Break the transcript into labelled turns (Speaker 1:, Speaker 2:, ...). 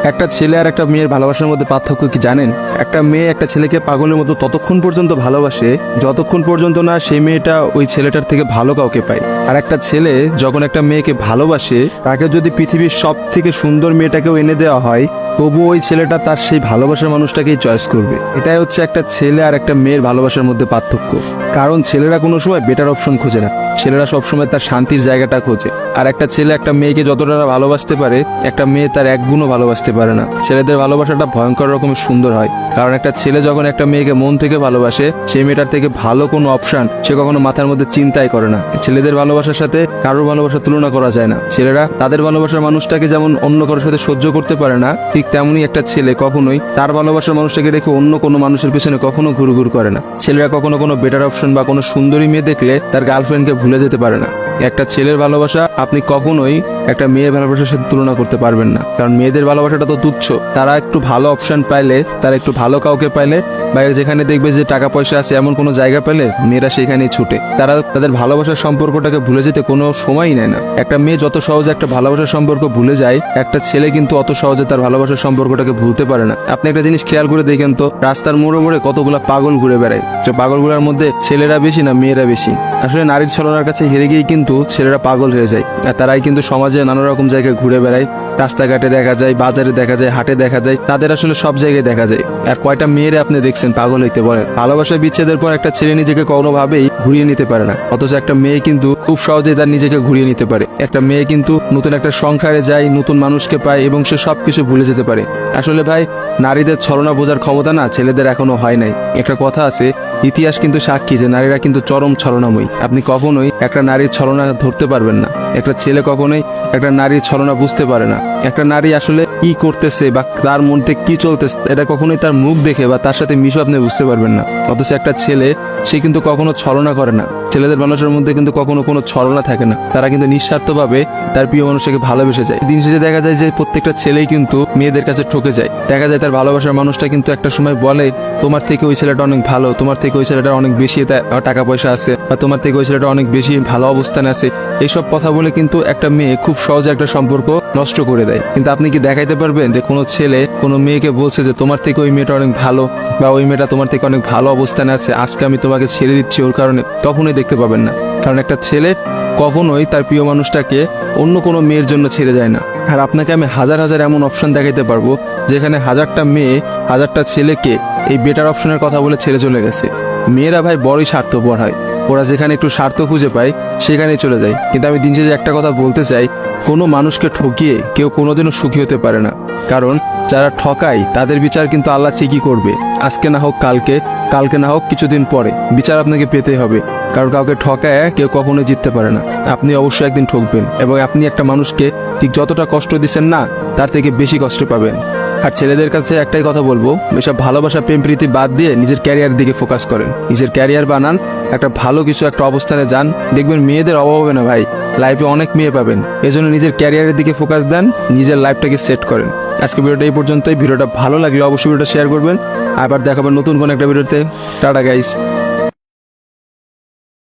Speaker 1: একটা ছেলে আর একটা মেয়ের ভালোবাসার মধ্যে পার্থক্য কি জানেন? একটা মেয়ে একটা ছেলেকে পাগলের মতো ততক্ষণ পর্যন্ত ভালোবাসে যতক্ষণ পর্যন্ত না সেই মেয়েটা ওই ছেলেটার থেকে ভালো কাউকে পায়। আর একটা ছেলে যখন একটা মেয়েকে ভালোবাসে, তাকে যদি পৃথিবীর সব থেকে সুন্দর মেয়েটাকেও এনে দেওয়া হয়, তবু ওই ছেলেটা তার সেই ভালোবাসার মানুষটাকেই চয়েস করবে। এটাই হচ্ছে একটা ছেলে আর একটা মেয়ের ভালোবাসার মধ্যে পার্থক্য। কারণ ছেলেরা কোনো সময় বেটার অপশন খোঁজে না, ছেলেরা সবসময় তার শান্তির জায়গাটা খোঁজে। আর একটা ছেলে একটা মেয়েকে যতটা ভালোবাসতে পারে, একটা মেয়ে তার এক গুণও ভালোবাসতে পারে না। ছেলেদের ভালোবাসাটা ভয়ঙ্কর রকমের সুন্দর হয়, কারণ একটা ছেলে যখন একটা মেয়েকে মন থেকে ভালোবাসে, সেই মেয়েটার থেকে ভালো কোনো অপশন সে কখনো মাথার মধ্যে চিন্তাই করে না। ছেলেদের ভালোবাসার সাথে কারোর ভালোবাসার তুলনা করা যায় না। ছেলেরা তাদের ভালোবাসার মানুষটাকে যেমন অন্য কারোর সাথে সহ্য করতে পারে না, ঠিক তেমনি একটা ছেলে কখনোই তার ভালোবাসার মানুষটাকে রেখে অন্য কোনো মানুষের পেছনে কখনো ঘুরঘুর করে না। ছেলেরা কখনো কোনো বেটার অপশন বা কোনো সুন্দরী মেয়ে দেখলে তার গার্লফ্রেন্ডকে ভুলে যেতে পারে না। একটা ছেলের ভালোবাসা আপনি কখনোই একটা মেয়ের ভালোবাসার সাথে তুলনা করতে পারবেন না, কারণ মেয়েদের ভালোবাসাটা তো তুচ্ছ। তারা একটু ভালো অপশন পাইলে, তারা একটু ভালো কাউকে পাইলে, বাইরে যেখানে দেখবে যে টাকা পয়সা আছে এমন কোনো জায়গা পেলে মেয়েরা সেখানেই ছুটে। তারা তাদের ভালোবাসার সম্পর্কটাকে ভুলে যেতে কোনো সময়ই নেয় না। একটা মেয়ে যত সহজে একটা ভালোবাসার সম্পর্ক ভুলে যায়, একটা ছেলে কিন্তু অত সহজে তার ভালোবাসার সম্পর্কটাকে ভুলতে পারে না। আপনি একটা জিনিস খেয়াল করে দেখেন তো, রাস্তার মোড়ে মোড়ে কতগুলা পাগল ঘুরে বেড়ায়। যে পাগলগুলোর মধ্যে ছেলেরা বেশি না মেয়েরা বেশি? আসলে নারীর ছলনার কাছে হেরে গিয়ে কিন্তু ছেলেরা পাগল হয়ে যায়। আর তারাই কিন্তু সমাজে নানা রকম জায়গায় ঘুরে বেড়ায়। রাস্তাঘাটে দেখা যায়, বাজারে দেখা যায়, হাটে দেখা যায়, তাদের আসলে সব জায়গায় দেখা যায়। আর কয়টা মেয়েরা আপনি দেখছেন পাগল হইতে বলেন? ভালোবাসা বিচ্ছেদের পর একটা ছেলে নিজেকে কোনোভাবেই ঘুরিয়ে নিতে পারে না, অথচ একটা মেয়ে কিন্তু খুব সহজেই তার নিজেকে ঘুরিয়ে নিতে পারে। একটা মেয়ে কিন্তু নতুন একটা সংসারে যায়, নতুন মানুষকে পায় এবং সে সবকিছু ভুলে যেতে পারে। আসলে ভাই, নারীদের ছলনা বোঝার ক্ষমতা না ছেলেদের এখনো হয় নাই। একটা কথা আছে, ইতিহাস কিন্তু সাক্ষী যে নারীরা কিন্তু চরম ছলনাময়ী। আপনি কখনোই একটা নারীর ছলনা ধরতে পারবেন না। একটা ছেলে কখনোই একটা নারীর ছলনা বুঝতে পারে না। একটা নারী আসলে কি করতেছে বা তার মধ্যে কি চলতেছে, এটা কখনোই তার মুখ দেখে বা তার সাথে মিশে আপনি বুঝতে পারবেন না। অথচ একটা ছেলে, সে কিন্তু কখনো ছলনা করে না। ছেলেদের মানুষের মধ্যে কিন্তু কখনো কোনো ছলনা থাকে না। তারা কিন্তু নিঃস্বার্থভাবে তার প্রিয় মানুষকে ভালোবেসে যায়। দিন শেষে দেখা যায় যে প্রত্যেকটা ছেলেই কিন্তু মেয়েদের কাছে ঠকে যায়। দেখা যায় তার ভালোবাসার মানুষটা কিন্তু একটা সময় বলে, তোমার থেকে ওই ছেলেটা অনেক ভালো, তোমার থেকে ওই ছেলেটা অনেক বেশি টাকা পয়সা আছে, বা তোমার থেকে ওই ছেলেটা অনেক বেশি ভালো অবস্থানে আছে। এইসব কথা বলে কিন্তু একটা মেয়ে খুব সহজে একটা সম্পর্ক নষ্ট করে দেয়। কিন্তু আপনি কি দেখাইতে পারবেন যে কোনো ছেলে কোনো মেয়েকে বলছে যে তোমার থেকে ওই মেয়েটা অনেক ভালো, বা ওই মেয়েটা তোমার থেকে অনেক ভালো অবস্থানে আছে, আজকে আমি তোমাকে ছেড়ে দিচ্ছি ওর কারণে? কখনোই দেখতে পাবেন না। কারণ একটা ছেলে কখনোই তার প্রিয় মানুষটাকে অন্য কোনো মেয়ের জন্য ছেড়ে যায় না। আর আপনাকে আমি হাজার হাজার এমন অপশন দেখাইতে পারবো যেখানে হাজারটা মেয়ে হাজারটা ছেলেকে এই বেটার অপশনের কথা বলে ছেড়ে চলে গেছে। মেয়েরা ভাই বড়ই স্বার্থপর হয়, ওরা যেখানে একটু স্বার্থ খুঁজে পায় সেখানেই চলে যায়। কিন্তু আমি দিন শেষে একটা কথা বলতে চাই, কোনো মানুষকে ঠকিয়ে কেউ কোনোদিনও সুখী হতে পারে না। কারণ যারা ঠকায় তাদের বিচার কিন্তু আল্লাহ ঠিকই করবে। আজকে না হোক কালকে, কালকে না হোক কিছুদিন পরে বিচার আপনাকে পেতেই হবে। কারণ কাউকে ঠকায় কেউ কখনোই জিততে পারে না। আপনি অবশ্যই একদিন ঠকবেন, এবং আপনি একটা মানুষকে ঠিক যতটা কষ্ট দিচ্ছেন না, তার থেকে বেশি কষ্ট পাবেন। আর ছেলেদের কাছে একটাই কথা বলবো, এসব ভালোবাসা প্রেম প্রীতি বাদ দিয়ে নিজের ক্যারিয়ার দিকে ফোকাস করেন। নিজের ক্যারিয়ার বানান, একটা ভালো কিছু একটা অবস্থানে যান, দেখবেন মেয়েদের অভাব হবে না ভাই, লাইফে অনেক মেয়ে পাবেন। এজন্য নিজের ক্যারিয়ারের দিকে ফোকাস দেন, নিজের লাইফটাকে সেট করেন। আজকে ভিডিওটা এই পর্যন্তই। ভিডিওটা ভালো লাগলে অবশ্যই ভিডিওটা শেয়ার করবেন। আবার দেখাবেন নতুন কোন একটা ভিডিওতে। Tata guys.